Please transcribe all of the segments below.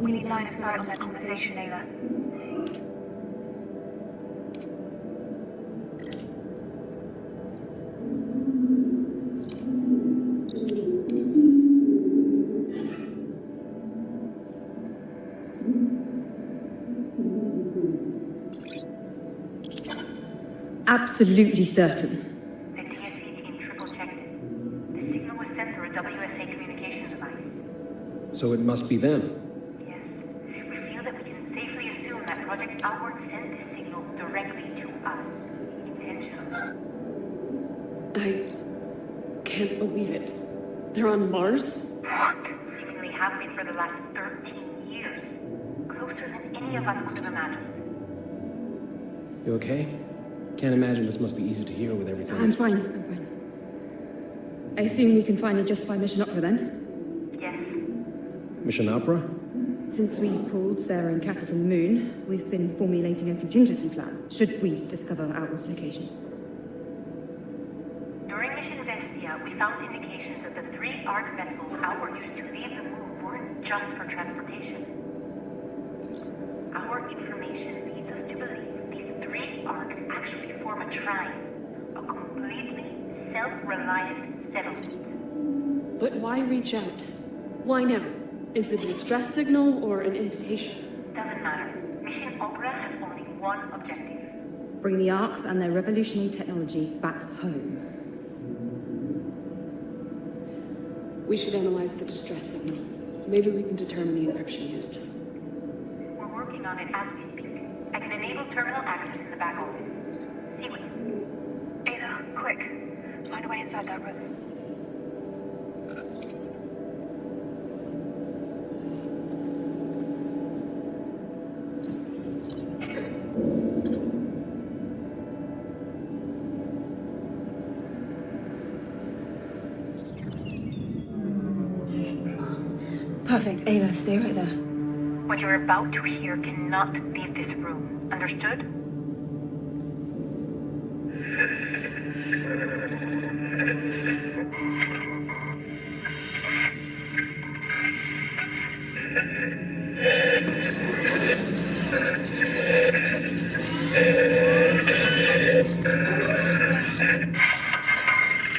We need line of sight on that conversation, Layla. Absolutely certain. The TSA team triple-checked it. The signal was sent through a WSA communications device. So it must be them. Yes. We feel that we can safely assume that Project Outward sent this signal directly to us. Intentionally. I can't believe it. They're on Mars? What? Seemingly have been for the last 13 years. Closer than any of us could have imagined. You okay? Can't imagine this must be easy to hear with everything. I'm fine. I assume we can finally justify Mission Opera then? Yes. Mission Opera? Since we pulled Sarah and Cather from the moon, we've been formulating a contingency plan, should we discover Outward's location. During Mission Vestia, we found indications that the 3 ARC vessels Outward used to leave the moon weren't just for transportation. Our information leads us to believe these 3 arcs actually form a trine, a completely self-reliant settlement. But why reach out? Why now? Is it a distress signal or an invitation? Doesn't matter. Mission Opera has only one objective. Bring the Arcs and their revolutionary technology back home. We should analyze the distress signal. Maybe we can determine the encryption used. We're working on it as we speak. I can enable terminal access in the back office. See what Ada, quick. Find a way inside that room. Perfect. Ayla, stay right there. What you're about to hear cannot leave this room. Understood?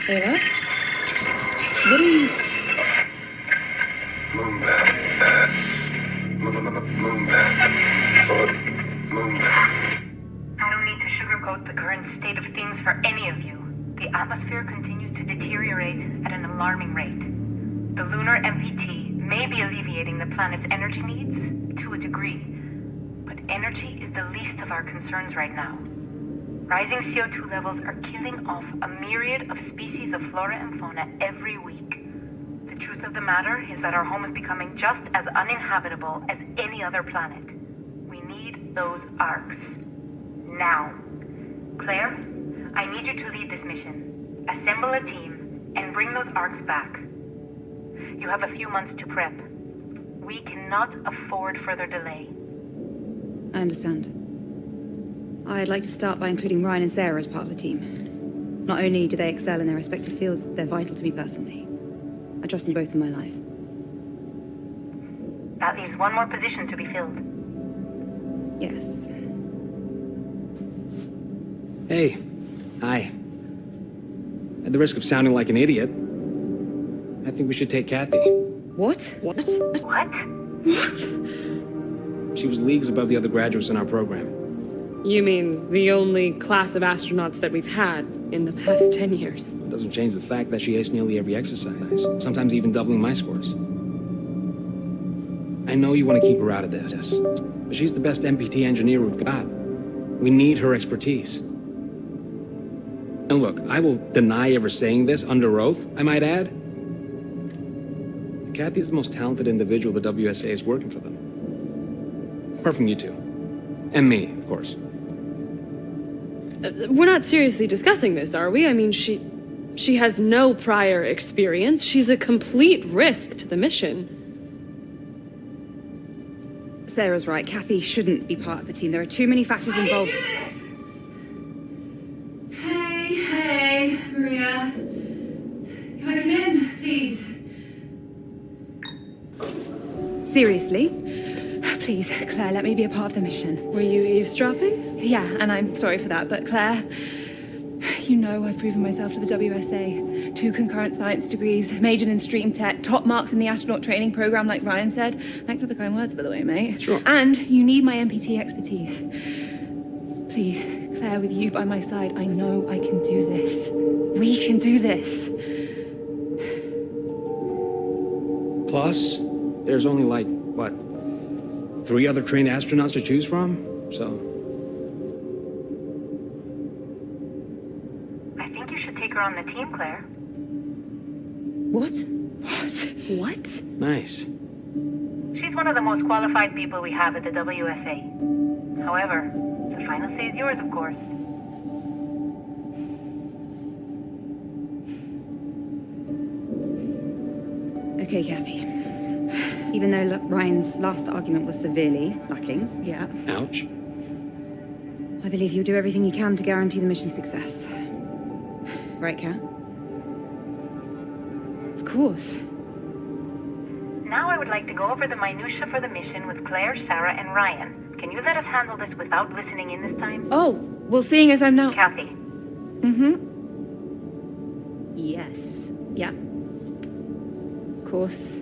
Ayla? What are you... Moonbound. I don't need to sugarcoat the current state of things for any of you. The atmosphere continues to deteriorate at an alarming rate. The lunar MPT may be alleviating the planet's energy needs to a degree, but energy is the least of our concerns right now. Rising CO2 levels are killing off a myriad of species of flora and fauna every week. The truth of the matter is that our home is becoming just as uninhabitable as any other planet. We need those arcs. Now. Claire, I need you to lead this mission. Assemble a team and bring those arcs back. You have a few months to prep. We cannot afford further delay. I understand. I'd like to start by including Ryan and Sarah as part of the team. Not only do they excel in their respective fields, they're vital to me personally. I trust them both in my life. That leaves one more position to be filled. Yes. Hey. Hi. At the risk of sounding like an idiot, I think we should take Kathy. What? What? She was leagues above the other graduates in our program. You mean the only class of astronauts that we've had in the past 10 years? It doesn't change the fact that she aced nearly every exercise, sometimes even doubling my scores. I know you want to keep her out of this, but she's the best MPT engineer we've got. We need her expertise. And look, I will deny ever saying this under oath, I might add. Kathy's the most talented individual the WSA is working for them. Apart from you two. And me, of course. We're not seriously discussing this, are we? I mean, she has no prior experience. She's a complete risk to the mission. Sarah's right. Kathy shouldn't be part of the team. There are too many factors involved. Hey, Maria. Can I come in, please? Seriously? Please, Claire, let me be a part of the mission. Were you eavesdropping? Yeah, and I'm sorry for that, but Claire, you know I've proven myself to the WSA. 2 concurrent science degrees, majored in stream tech, top marks in the astronaut training program, like Ryan said. Thanks for the kind words, by the way, mate. Sure. And you need my MPT expertise. Please, Claire, with you by my side, I know I can do this. We can do this. Plus, there's only like, what, 3 other trained astronauts to choose from? So... I think you should take her on the team, Claire. What? What? nice. She's one of the most qualified people we have at the WSA. However, the final say is yours, of course. Okay, Kathy. Even though Ryan's last argument was severely lacking, Yeah. Ouch. I believe you'll do everything you can to guarantee the mission's success. Right, Kat? Of course. Now I would like to go over the minutiae for the mission with Claire, Sarah, and Ryan. Can you let us handle this without listening in this time? Oh, well, seeing as I'm now... Kathy. Yes. Yeah. Of course.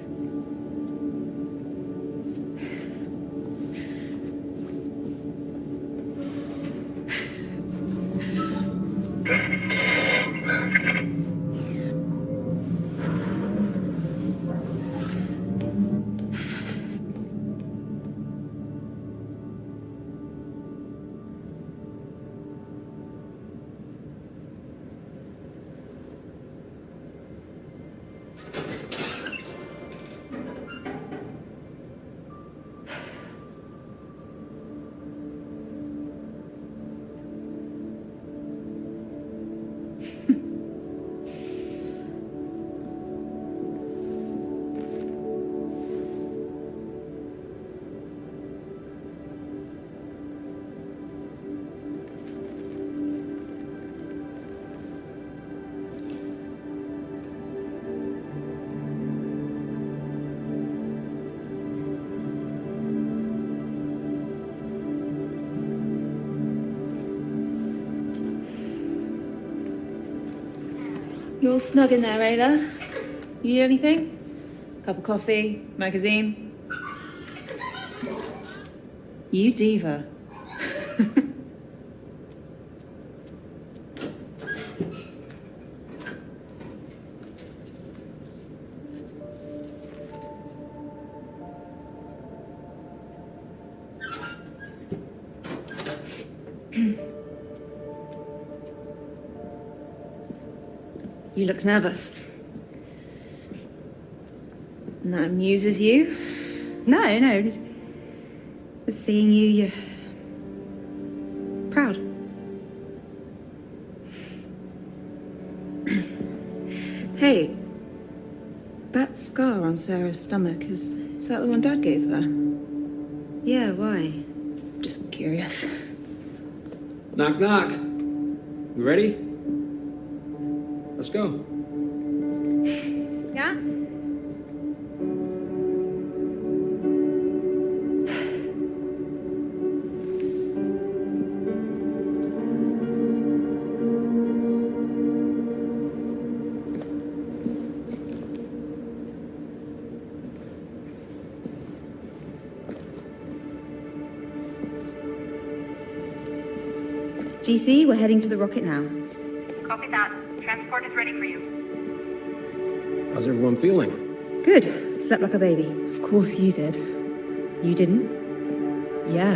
You all snug in there, Ayla? You need anything? Cup of coffee? Magazine? You diva. You look nervous. And that amuses you? No. Just seeing you, you're proud. Hey, that scar on Sarah's stomach, is that the one Dad gave her? Yeah, why? Just curious. Knock, knock. You ready? Let's go. Yeah? GC, we're heading to the rocket now. Copy that. Transport is ready for you. How's everyone feeling? Good. Slept like a baby. Of course you did. You didn't? Yeah,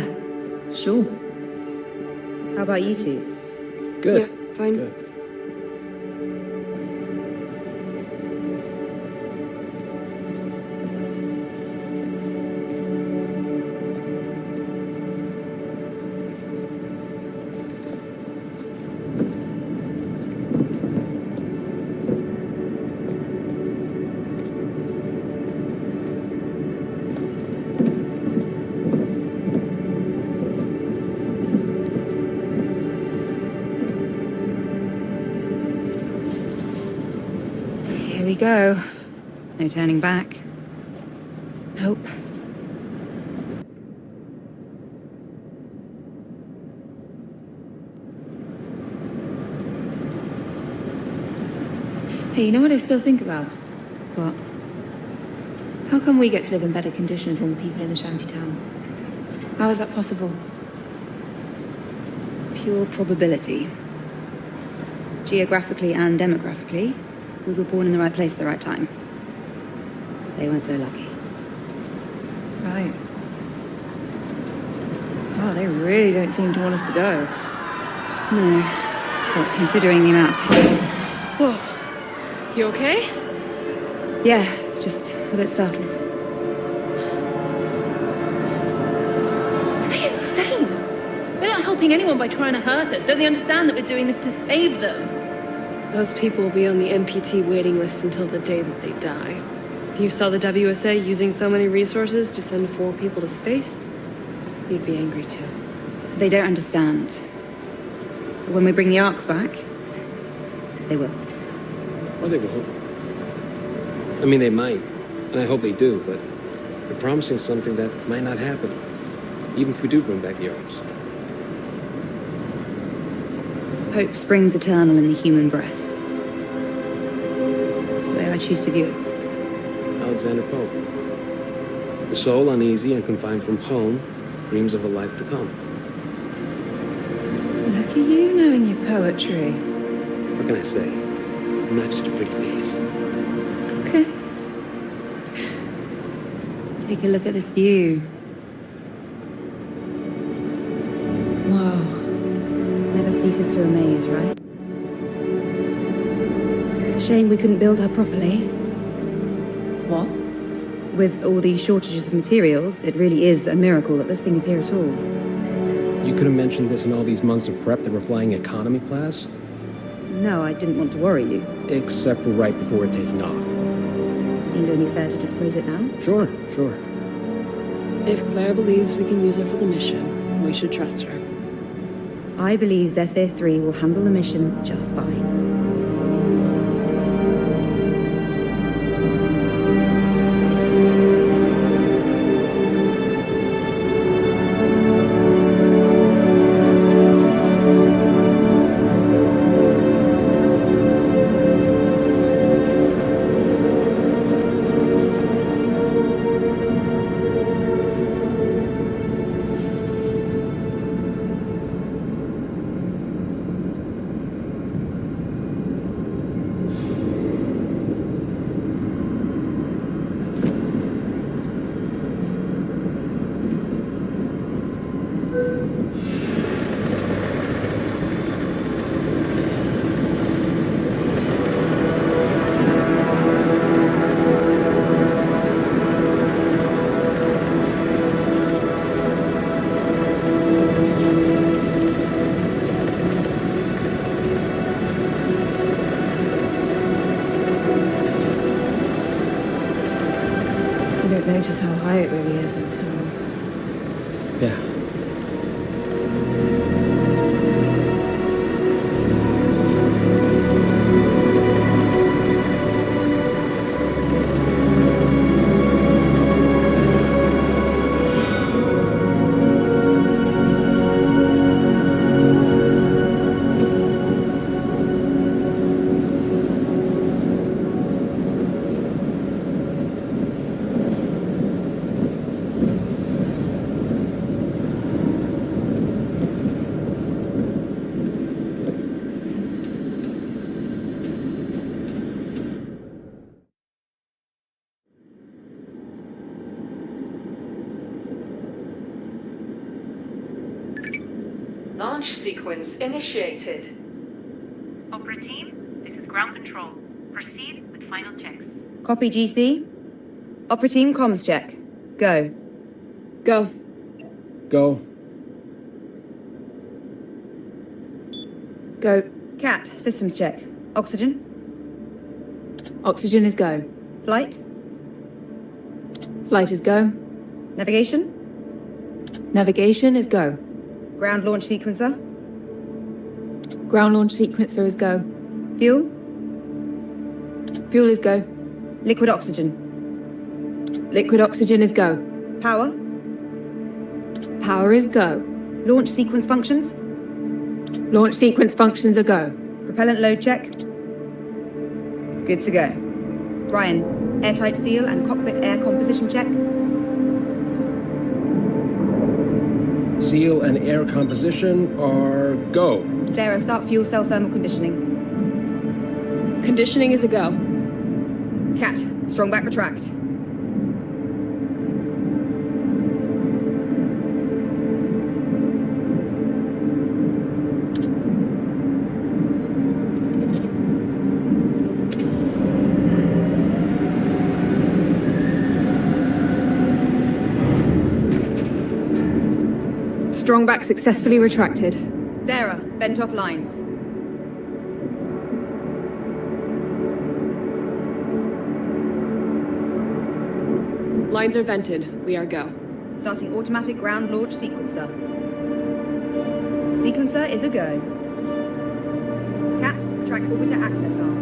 sure. How about you two? Good. Yeah, fine. Good. Here we go. No turning back. Nope. Hey, you know what I still think about? What? How come we get to live in better conditions than the people in the shanty town? How is that possible? Pure probability. Geographically and demographically, we were born in the right place at the right time. They weren't so lucky. Right. Oh, they really don't seem to want us to go. No. But considering the amount of time. Whoa. You okay? Yeah, just a bit startled. Are they insane? They're not helping anyone by trying to hurt us. Don't they understand that we're doing this to save them? Those people will be on the MPT waiting list until the day that they die. If you saw the WSA using so many resources to send 4 people to space, you'd be angry too. They don't understand. When we bring the Arks back, they will. Or they won't. I mean, they might, and I hope they do, but they're promising something that might not happen, even if we do bring back the Arks. Hope springs eternal in the human breast. That's the way I choose to view it. Alexander Pope. The soul, uneasy and confined from home, dreams of a life to come. Look at you knowing your poetry. What can I say? I'm not just a pretty face. Okay. Take a look at this view. Wow. Never ceases to amaze, right? It's a shame we couldn't build her properly. What? With all these shortages of materials, it really is a miracle that this thing is here at all. You could have mentioned this in all these months of prep that we're flying economy class, No, I didn't want to worry you. except for right before we're taking off. Seemed only fair to disclose it now. Sure. If Claire believes we can use her for the mission, we should trust her. I believe Zephyr 3 will handle the mission just fine. don't notice how high it really is until... Yeah. Launch sequence initiated. Opera team, this is ground control. Proceed with final checks. Copy, GC. Opera team comms check. Go. Go. Go. Go. Cat, systems check. Oxygen. Oxygen is go. Flight. Flight is go. Navigation. Navigation is go. Ground launch sequencer. Ground launch sequencer is go. Fuel. Fuel is go. Liquid oxygen. Liquid oxygen is go. Power. Power is go. Launch sequence functions. Launch sequence functions are go. Propellant load check. Good to go. Ryan, airtight seal and cockpit air composition check. Seal and air composition are go. Sarah, start fuel cell thermal conditioning. Conditioning is a go. Cat, strong back retract. Strongback successfully retracted. Sarah, vent off lines. Lines are vented. We are go. Starting automatic ground launch sequencer. Sequencer is a go. Cat, track orbiter access arm.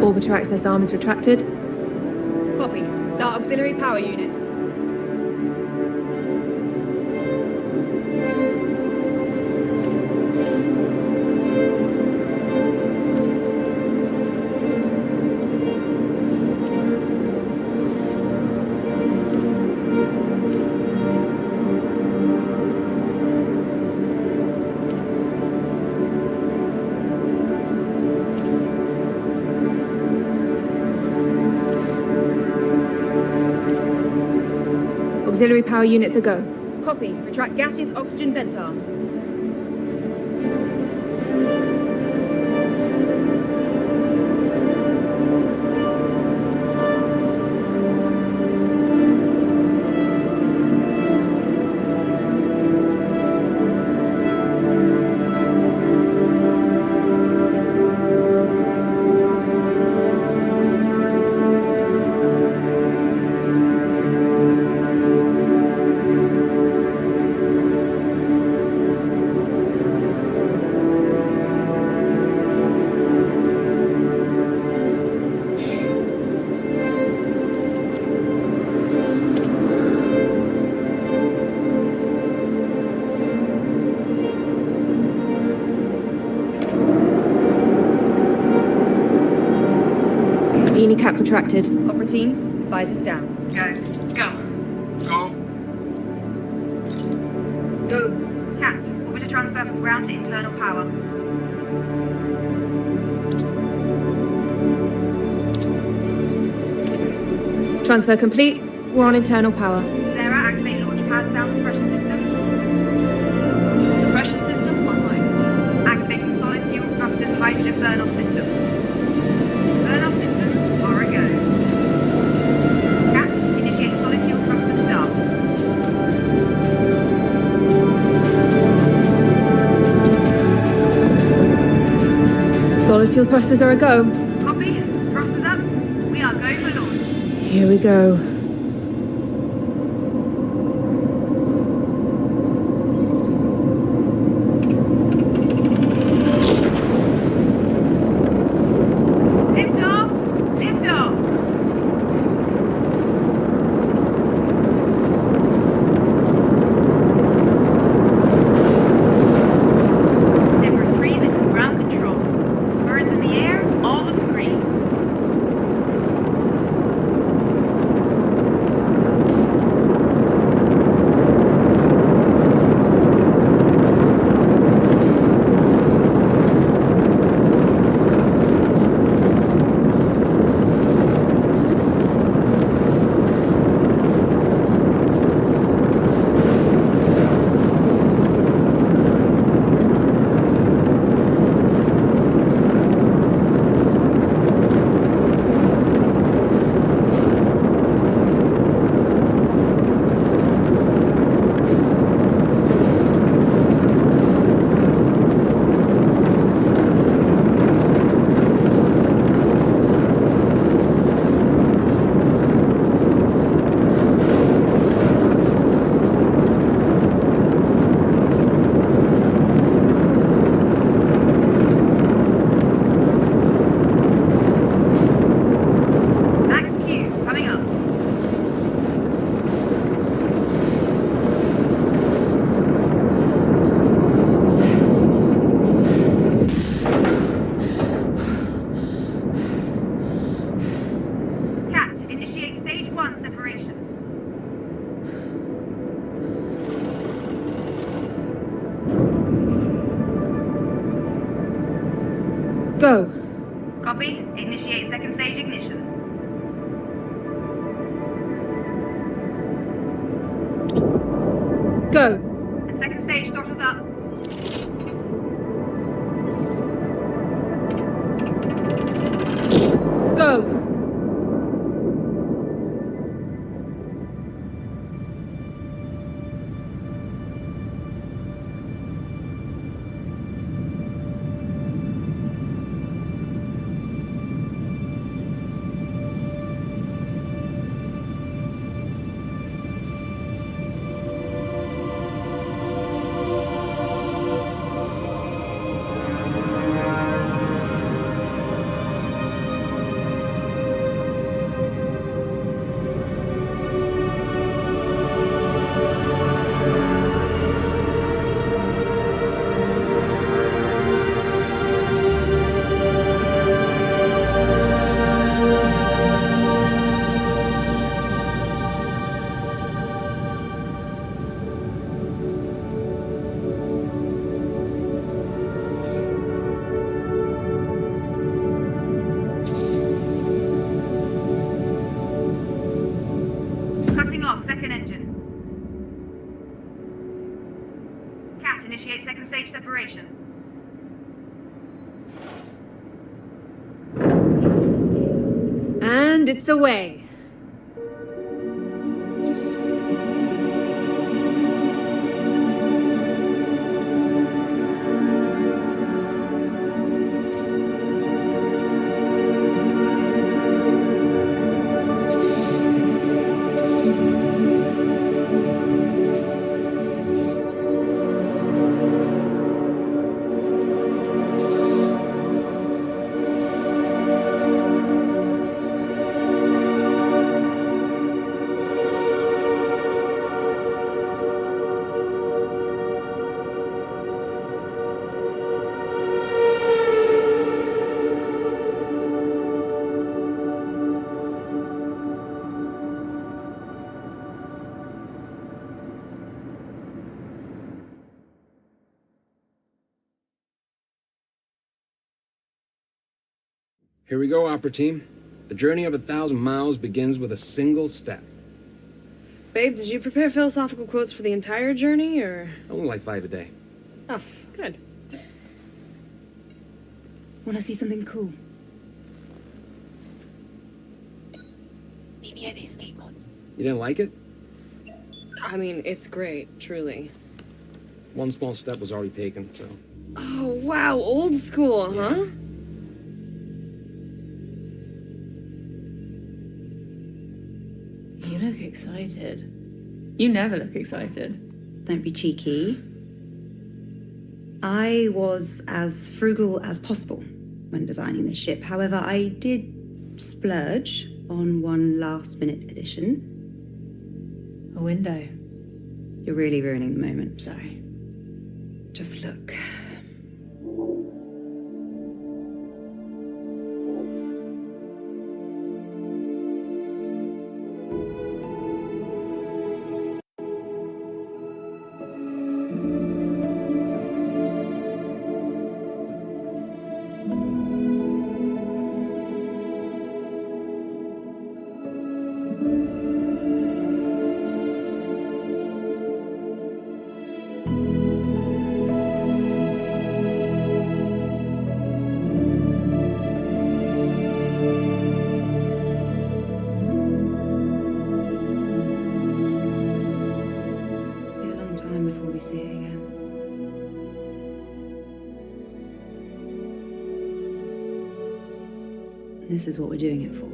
Orbiter access arm is retracted. Copy. Start auxiliary power units. Auxiliary power units are go. Copy. Retract gaseous oxygen vent arm. Cap retracted. Opera team, visors down. Go. Go. Go. Go. Cat, orbiter transfer from ground to internal power. Transfer complete. We're on internal power. Sarah, activate launch pad sound suppression system. Suppression system online. Activating solid fuel thrusters hydrogen burn-off system. Burn-off systems are Fuel thrusters are a go. Copy. Thrusters up. We are going for launch. Here we go. Lift off. Lift off. Number 3, this is ground control. Birds in the air, all look green. Max Q, coming up. Cat, initiate stage 1 separation. Go. Copy. Initiate second stage ignition. Go. And second stage throttles up. Go. Cutting off second engine. Cat, initiate second stage separation. And it's away. Here we go, Opera Team. The journey of 1,000 miles begins with a single step. Babe, did you prepare philosophical quotes for the entire journey, or? Only like 5 a day. Oh, good. Want to see something cool? Meet me at these skateboards. You didn't like it? I mean, it's great, truly. One small step was already taken, so... Oh, wow, old school, huh? You look excited. You never look excited. Don't be cheeky. I was as frugal as possible when designing this ship. However, I did splurge on one last-minute addition. A window. You're really ruining the moment. Sorry. Just look. Before we see it again. And this is what we're doing it for.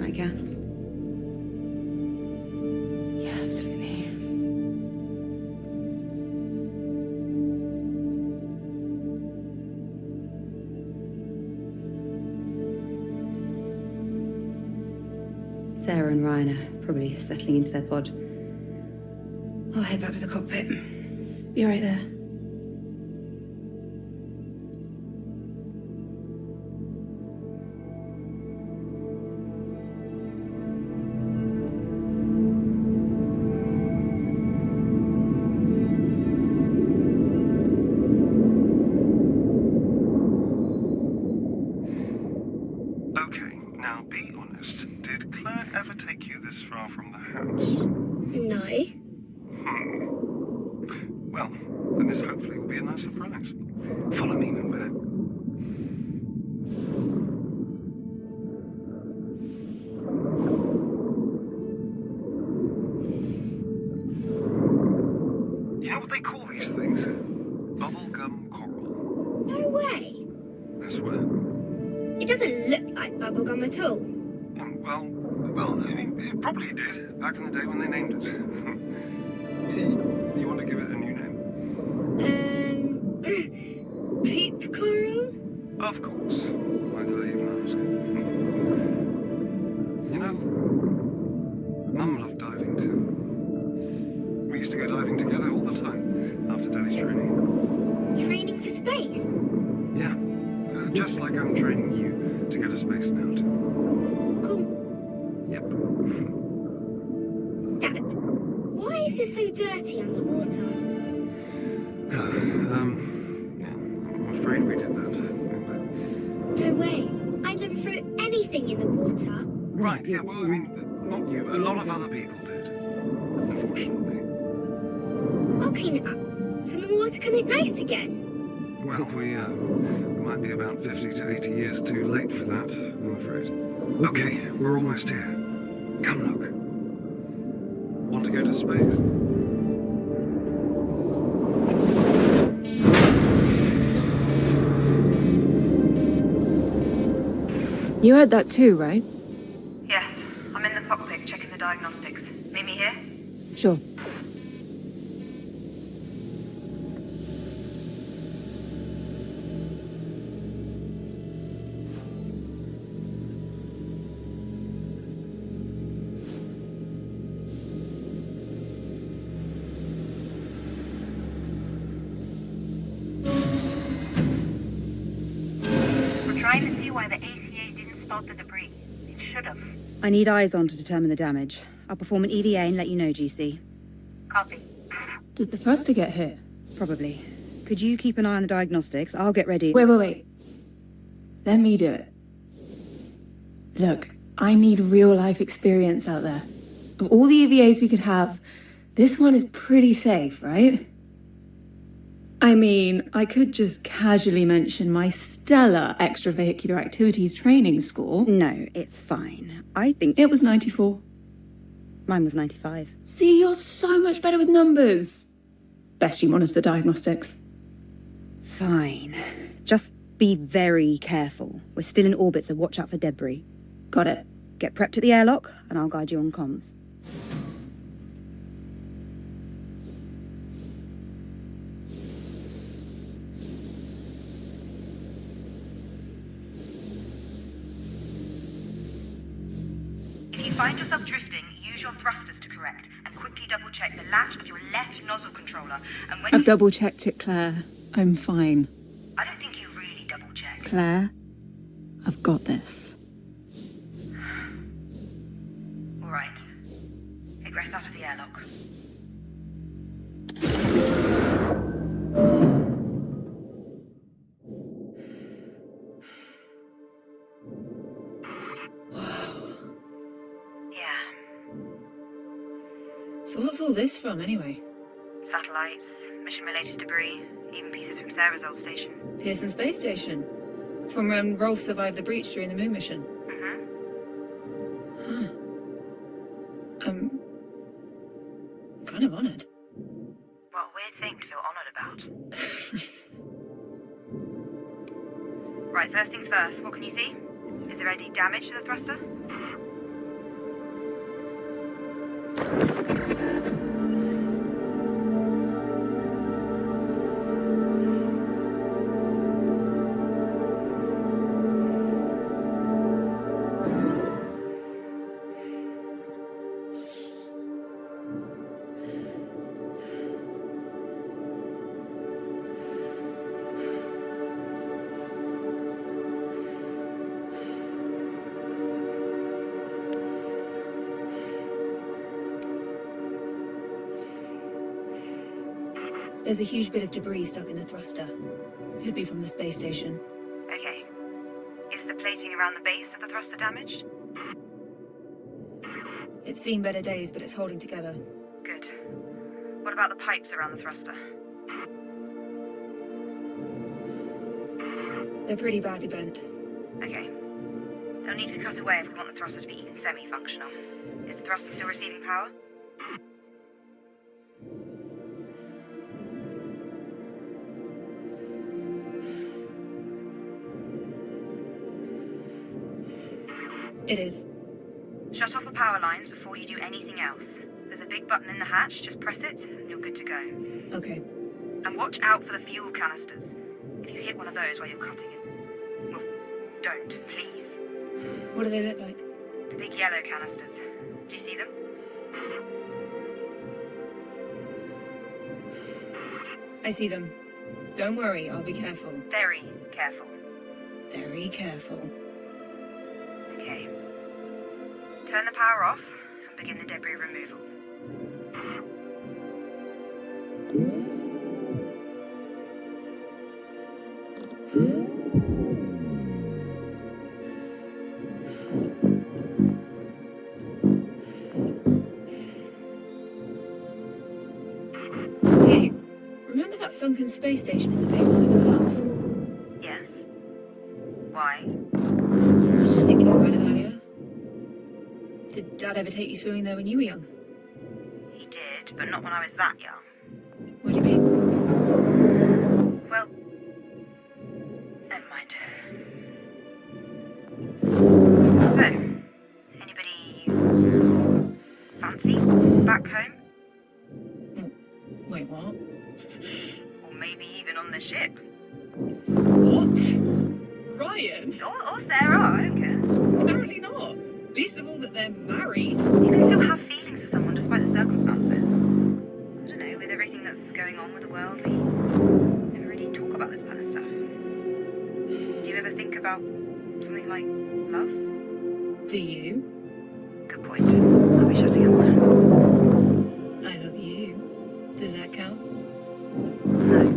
Right, Kath? Yeah, absolutely. Sarah and Ryan are probably settling into their pod. I'll head back to the cockpit. Be right there. Okay, now be honest. Did Claire ever take you this far from the house? No. Well, then this hopefully will be a nice surprise. Follow me, Moonbear. You know what they call these things? Bubblegum coral. No way. I swear. It doesn't look like bubblegum at all. Well, I mean, it probably did back in the day when they named it. You want to give it a new name? Poop coral? Of course. Why did I even ask? You know, Mum loved diving too. We used to go diving together all the time after Daddy's training. Training for space? Yeah, just like I'm training you to go to space now too. Cool. Yep. Dad, why is it so dirty underwater? Yeah, I'm afraid we did that. No way. I'd never throw anything in the water. Right, yeah, well, I mean, not you. A lot of other people did, unfortunately. I'll clean it up, so the water can look nice again. Well, we might be about 50 to 80 years too late for that, I'm afraid. Okay, we're almost here. Come look. Want to go to space? You heard that too, right? Yes, I'm in the cockpit checking the diagnostics. Meet me here? Sure. We're trying to see why the ACA didn't spot the debris. It should have. I need eyes on to determine the damage. I'll perform an EVA and let you know, GC. Copy. Did the thruster get hit? Probably. Could you keep an eye on the diagnostics? I'll get ready. Wait. Let me do it. Look, I need real-life experience out there. Of all the EVAs we could have, this one is pretty safe, right? I mean, I could just casually mention my stellar extravehicular activities training score. No, it's fine. I think It was 94. mine was 95. See, you're so much better with numbers. Best you monitor the diagnostics. Fine. Just be very careful. We're still in orbit, so watch out for debris. Got it. Get prepped at the airlock, and I'll guide you on comms. If you find yourself drifting, use your thrusters to correct, and quickly double-check the latch of your left nozzle controller. And when I've double-checked it, Claire. I'm fine. I don't think you really double-checked. Claire, I've got this. All right. Egress out of the airlock. So what's all this from, anyway? Satellites, mission-related debris, even pieces from Sarah's old station. Pearson Space Station. From when Rolf survived the breach during the moon mission. Mm-hmm. I'm kind of honoured. What a weird thing to feel honoured about. Right, first things first, what can you see? Is there any damage to the thruster? There's a huge bit of debris stuck in the thruster. Could be from the space station. Okay. Is the plating around the base of the thruster damaged? It's seen better days, but it's holding together. Good. What about the pipes around the thruster? They're pretty badly bent. Okay. They'll need to be cut away if we want the thruster to be even semi-functional. Is the thruster still receiving power? It is. Shut off the power lines before you do anything else. There's a big button in the hatch, just press it, and you're good to go. Okay. And watch out for the fuel canisters. If you hit one of those while you're cutting it, well, don't, please. What do they look like? The big yellow canisters. Do you see them? I see them. Don't worry, I'll be careful. Very careful. Very careful. Okay. Turn the power off and begin the debris removal. Hey, remember that sunken space station in the bay behind our house? Yes. Why? I was just thinking about it earlier. Did Dad ever take you swimming there when you were young? He did, but not when I was that young. What do you mean? Well, never mind. So, anybody fancy back home? Wait, what? Or maybe even on the ship? What? Ryan? Or Sarah, I don't care. Apparently not. Least of all that they're married. You can still have feelings for someone despite the circumstances. I don't know, with everything that's going on with the world, we never really talk about this kind of stuff. Do you ever think about something like love? Do you? Good point. I'll be shutting up now. I love you. Does that count? No.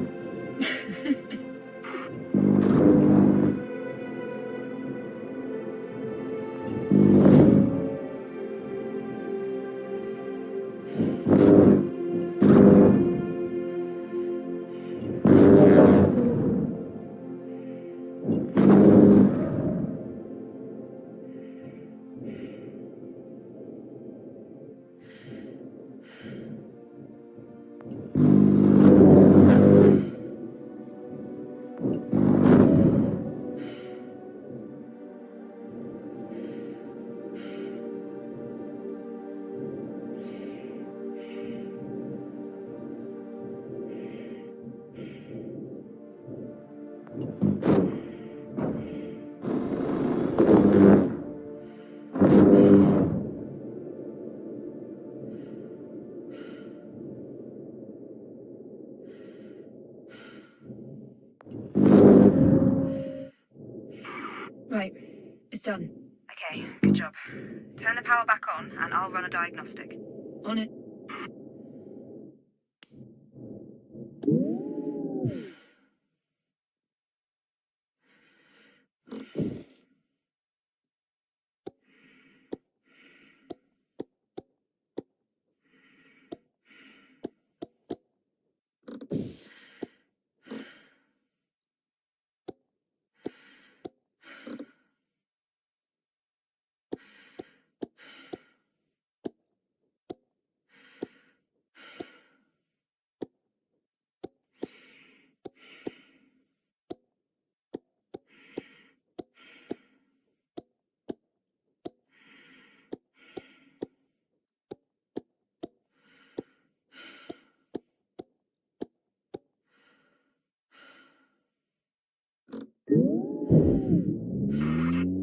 Right, it's done. Okay, good job. Turn the power back on and I'll run a diagnostic. On it.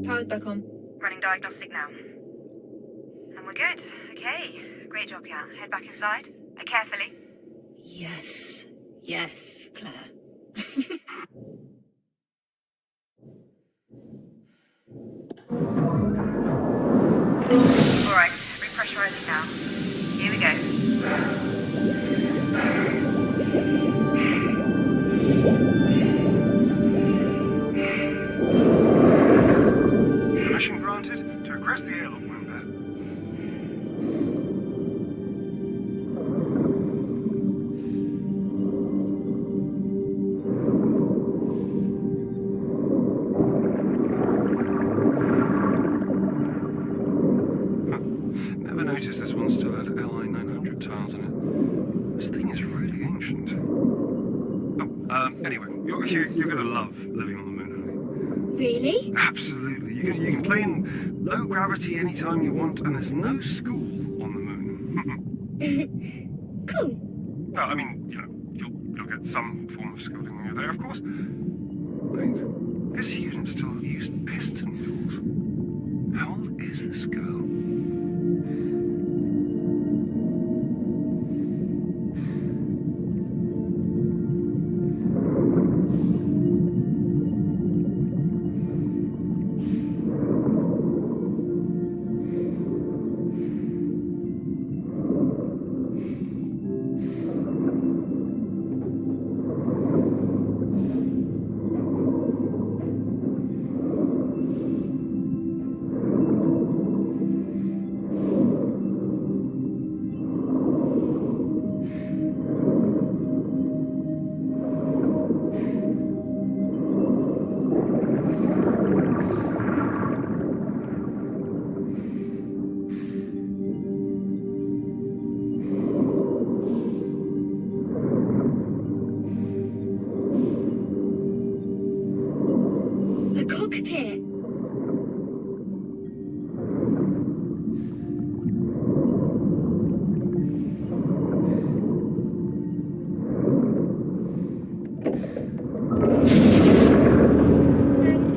Power's back on. Running diagnostic now. And we're good. Okay. Great job, Kat. Head back inside. Carefully. Yes. Yes, Claire. Alright, repressurizing now. Here we go. Permission granted to aggress the airlock, Moonbear. Never noticed this one still had LI 900 tiles in it. This thing is really ancient. Anyway, you're gonna love living on the moon, honey. Really? Absolutely. You can play in low gravity anytime you want, and there's no school on the moon. Cool. No, I mean, you'll get some form of schooling when you're there, of course. Wait, this unit still used piston tools. How old is this girl? A cockpit.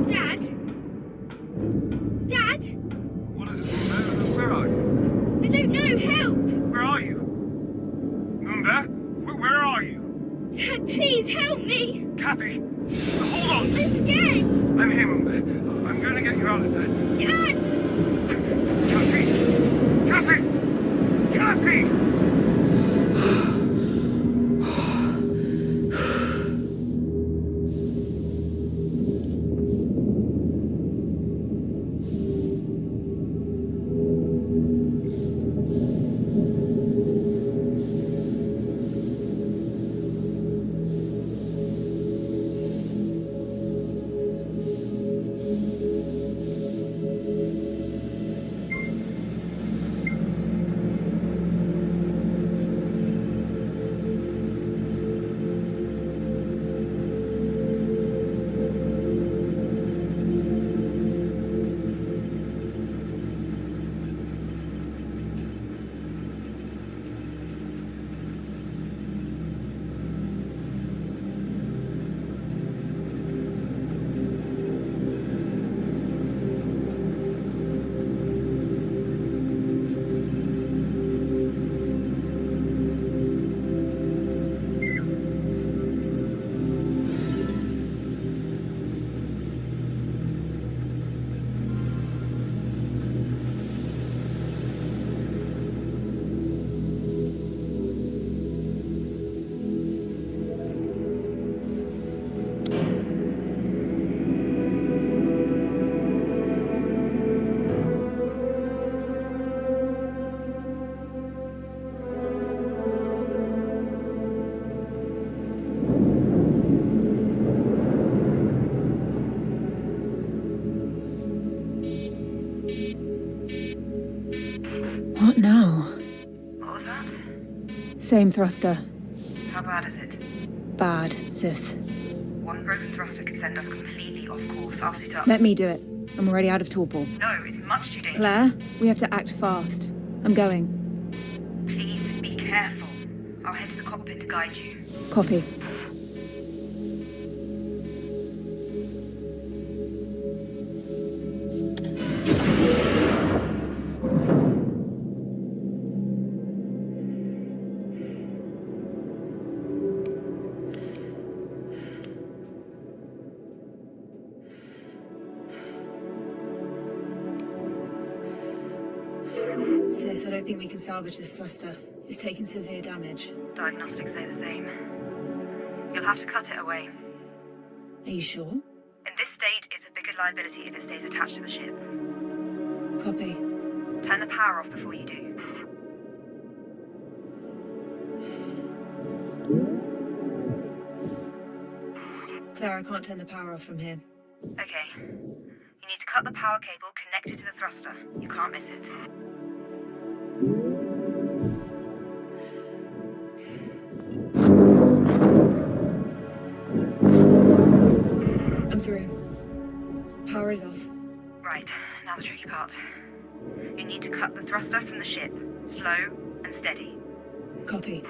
Dad? Dad? What is it? Where are you? I don't know, help! Where are you? Moonbear? Where are you? Dad, please help me! Kathy! Hold on! I'm scared! I'm here, Moonbear. I'm going to get you out of there. Dad! Kathy! Kathy! Kathy! Same thruster. How bad is it? Bad, sis. One broken thruster could send us completely off course. I'll suit up. Let me do it. I'm already out of torpor. No, it's much too dangerous. Claire, we have to act fast. I'm going. Please be careful. I'll head to the cockpit to guide you. Copy. Sis, I don't think we can salvage this thruster. It's taking severe damage. Diagnostics say the same. You'll have to cut it away. Are you sure? In this state, it's a bigger liability if it stays attached to the ship. Copy. Turn the power off before you do. Claire, I can't turn the power off from here. Okay. You need to cut the power cable connected to the thruster. You can't miss it. I'm through. Power is off. Right, now the tricky part. You need to cut the thruster from the ship. Slow and steady. Copy.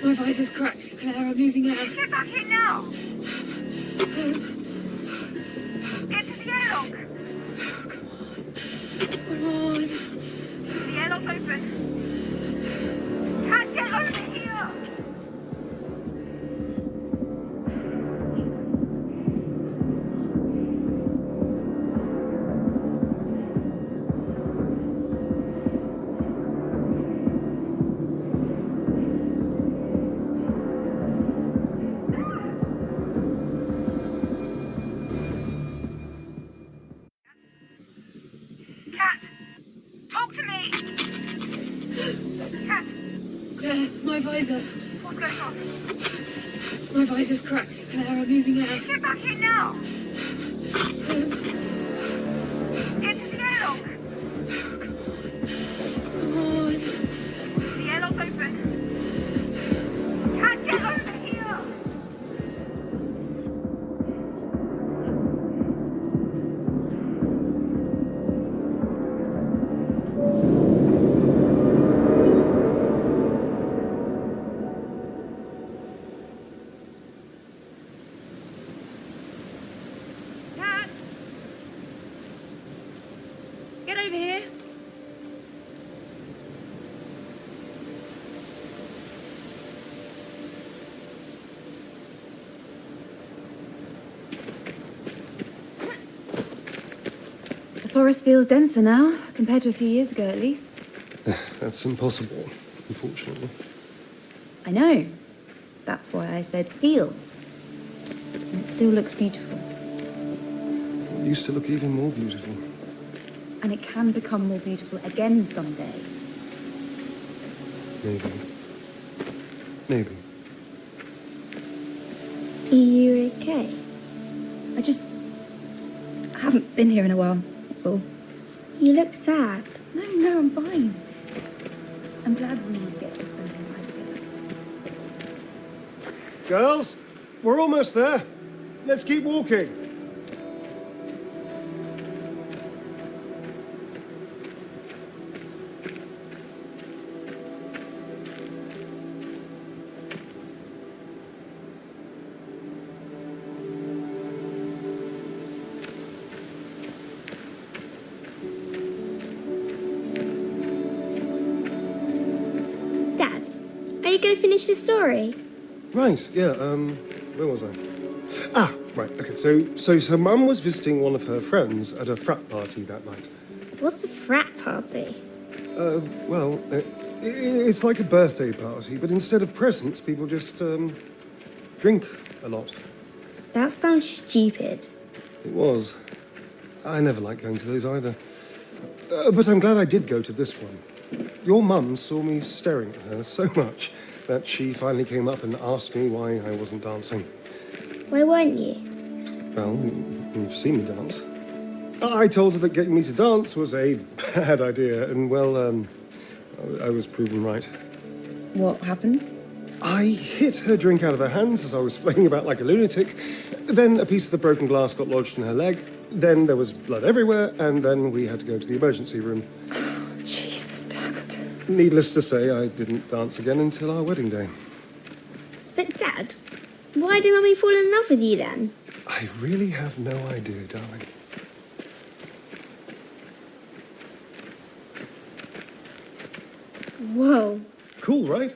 My visor's cracked, Claire. I'm losing air. Get back here now! Get to the airlock! Come on. The airlock's open. Can't get over here! My visor. What's going on? My visor's cracked, Claire. I'm losing air. Get back here now! Get to the airlock! Come on. The airlock's open. Can't get over here! Get over here. The forest feels denser now, compared to a few years ago at least. That's impossible, unfortunately. I know. That's why I said feels. And it still looks beautiful. It used to look even more beautiful. And it can become more beautiful again someday. Maybe. Maybe. Are you okay? I just haven't been here in a while, that's all. You look sad. No, I'm fine. I'm glad we get to spend some time together. Girls, we're almost there. Let's keep walking. Dad, are you going to finish the story? Right, yeah, where was I? Ah, right, okay, so Mum was visiting one of her friends at a frat party that night. What's a frat party? Well, it's like a birthday party, but instead of presents, people just, drink a lot. That sounds stupid. It was. I never liked going to those either. But I'm glad I did go to this one. Your mum saw me staring at her so much that she finally came up and asked me why I wasn't dancing. Why weren't you? Well, you've seen me dance. I told her that getting me to dance was a bad idea, and well, I was proven right. What happened? I hit her drink out of her hands as I was flailing about like a lunatic. Then a piece of the broken glass got lodged in her leg. Then there was blood everywhere, and then we had to go to the emergency room. Jesus, Dad. Needless to say, I didn't dance again until our wedding day. But Dad, why did Mummy fall in love with you then? I really have no idea, darling. Whoa. Cool, right?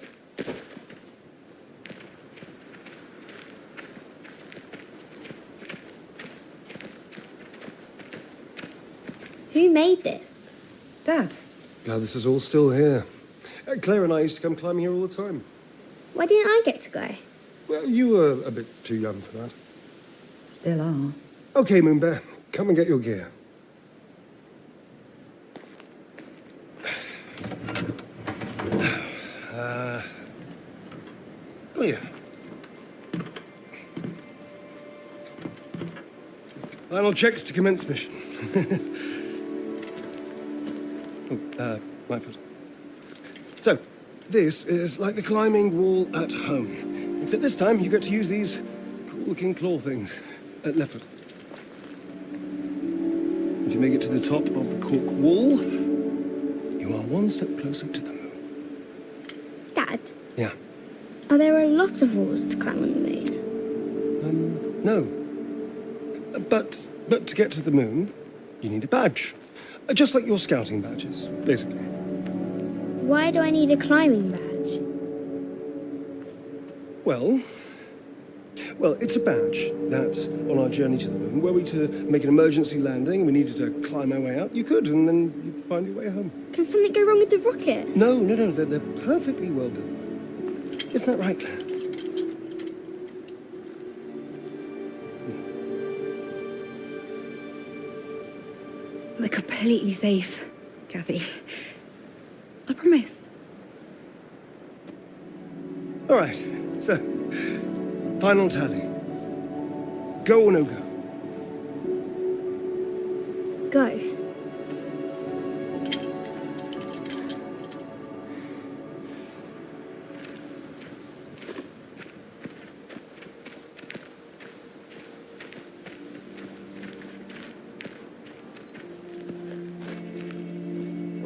Who made this? Dad. Glad this is all still here. Claire and I used to come climbing here all the time. Why didn't I get to go? Well, you were a bit too young for that. Still are. Okay, Moonbear, come and get your gear. Oh yeah. Final checks to commence mission. My foot. So, this is like the climbing wall at home. Except this time you get to use these cool-looking claw things. Left foot. If you make it to the top of the cork wall, you are one step closer to the moon. Dad, Yeah. are there a lot of walls to climb on the moon? No. But to get to the moon, you need a badge. Just like your scouting badges, basically. Why do I need a climbing badge? Well, it's a badge that, on our journey to the moon, were we to make an emergency landing and we needed to climb our way out, you could, and then you'd find your way home. Can something go wrong with the rocket? No, they're perfectly well built. Isn't that right, Claire? They're completely safe, Kathy. I promise. All right, so, final tally. Go or no go? Go.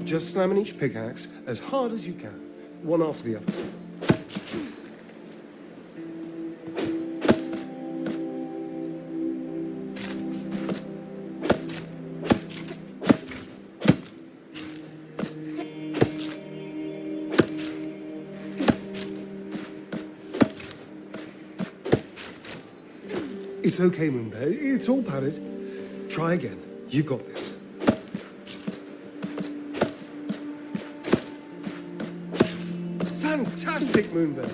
Just slamming each pickaxe as hard as you can, one after the other. It's okay, Moonbear. It's all padded. Try again. You've got this. think, Moonbear?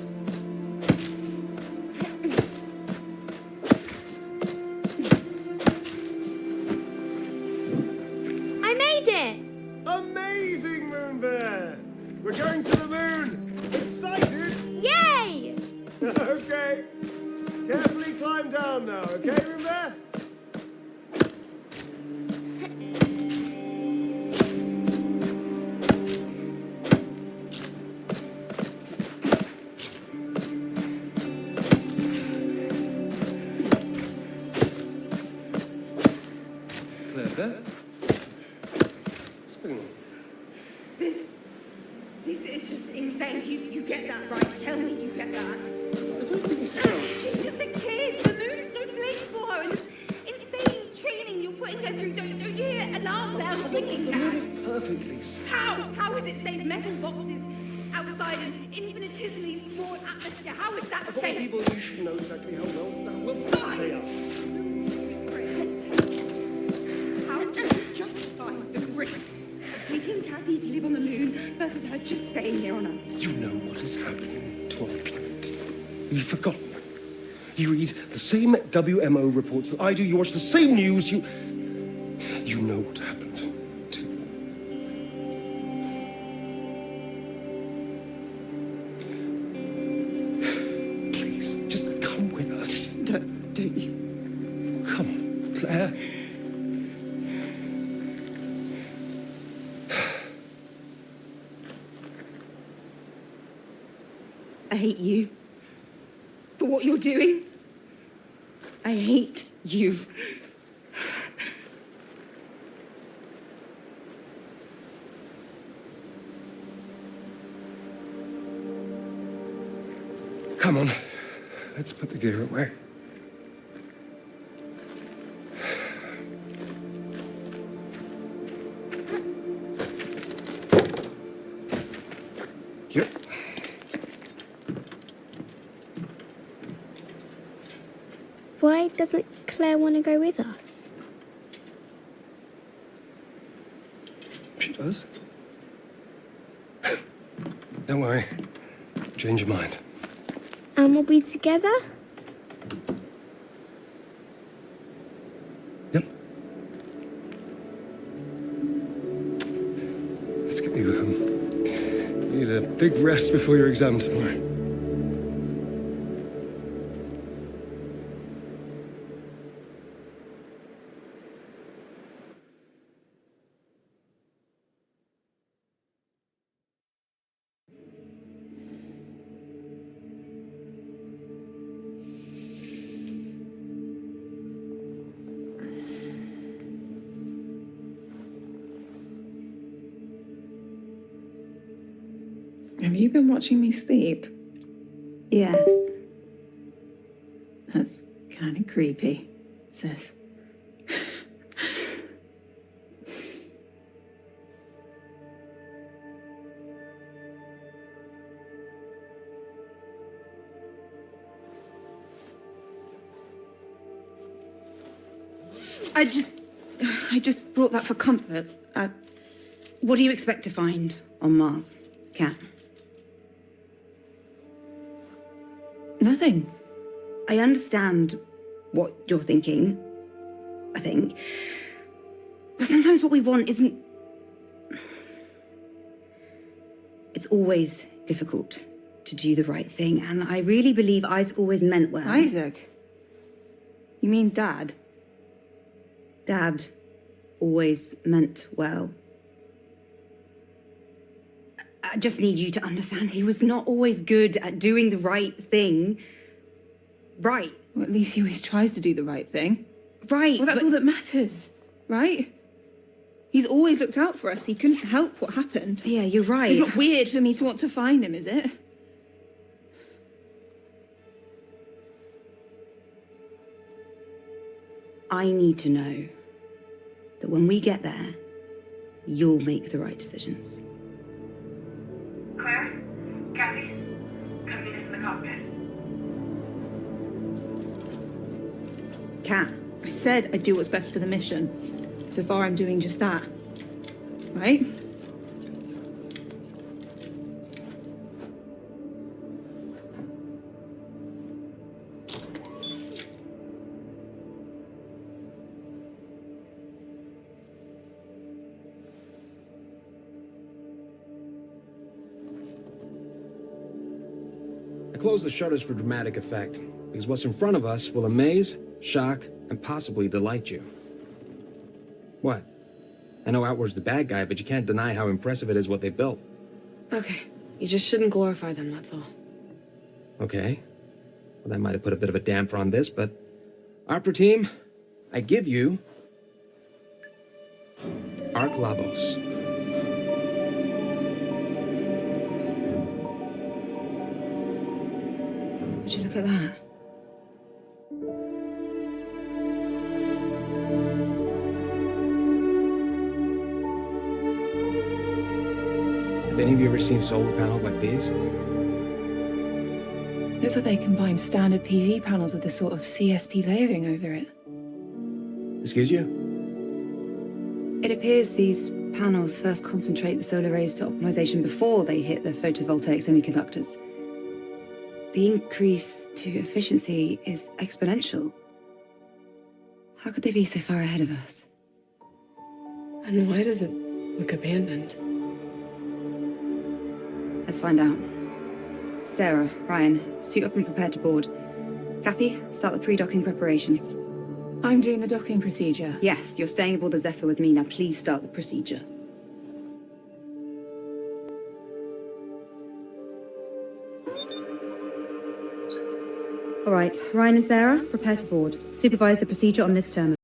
I made it! Amazing, Moonbear! We're going to the moon! Excited? Yay! Okay. Carefully climb down now, okay, Moonbear? Claire, what's going on? This is just insane. You get that right. Tell me you get that. I don't think so. She's just a kid. The moon is no place for her. And this insane training you're putting her through. Don't you hear alarm bells ringing, The moon is Dad? perfectly safe. How is it safe? Metal boxes outside an infinitesimally small atmosphere. How is that Of all safe? people, you should know exactly how well they are. How do you justify the risks of taking Kathy to live on the moon versus her just staying here on Earth? You know what is happening to our planet. Have you forgotten? You read the same WMO reports that I do. You watch the same news. You know what happened to Please, just come with us. Don't you? Come on, Claire. I hate you for what you're doing. I hate you. Come on, let's put the gear away. Yep. Why doesn't Claire want to go with us? She does. Don't worry. Change your mind. And we'll be together? Yep. Let's get you home. You need a big rest before your exam tomorrow. Have you been watching me sleep? Yes. That's kind of creepy, sis. I just brought that for comfort. What do you expect to find on Mars, Kat? Nothing. I understand what you're thinking, I think. But sometimes what we want isn't... It's always difficult to do the right thing, and I really believe Isaac always meant well. Isaac? You mean Dad? Dad always meant well. I just need you to understand he was not always good at doing the right thing. Right. Well, at least he always tries to do the right thing. Right. Well, that's all that matters, right? He's always looked out for us. He couldn't help what happened. Yeah, you're right. It's not weird for me to want to find him, is it? I need to know that when we get there, you'll make the right decisions. Claire? Kathy? Come meet us in the cockpit. Kat, I said I'd do what's best for the mission. So far, I'm doing just that. Right? close the shutters for dramatic effect, because what's in front of us will amaze, shock, and possibly delight you. What? I know Outward's the bad guy, but you can't deny how impressive it is what they built. Okay, you just shouldn't glorify them, that's all. Okay. Well, that might have put a bit of a damper on this, but... Opera team, I give you... Ark Labos. Would you look at that? Have any of you ever seen solar panels like these? Looks like they combine standard PV panels with a sort of CSP layering over it. Excuse you? It appears these panels first concentrate the solar rays to optimization before they hit the photovoltaic semiconductors. The increase to efficiency is exponential. How could they be so far ahead of us? And why does it look abandoned? Let's find out. Sarah, Ryan, suit up and prepare to board. Kathy, start the pre-docking preparations. I'm doing the docking procedure. Yes, you're staying aboard the Zephyr with me. Now please start the procedure. All right, Ryan and Sarah, prepare to board. Supervise the procedure on this terminal.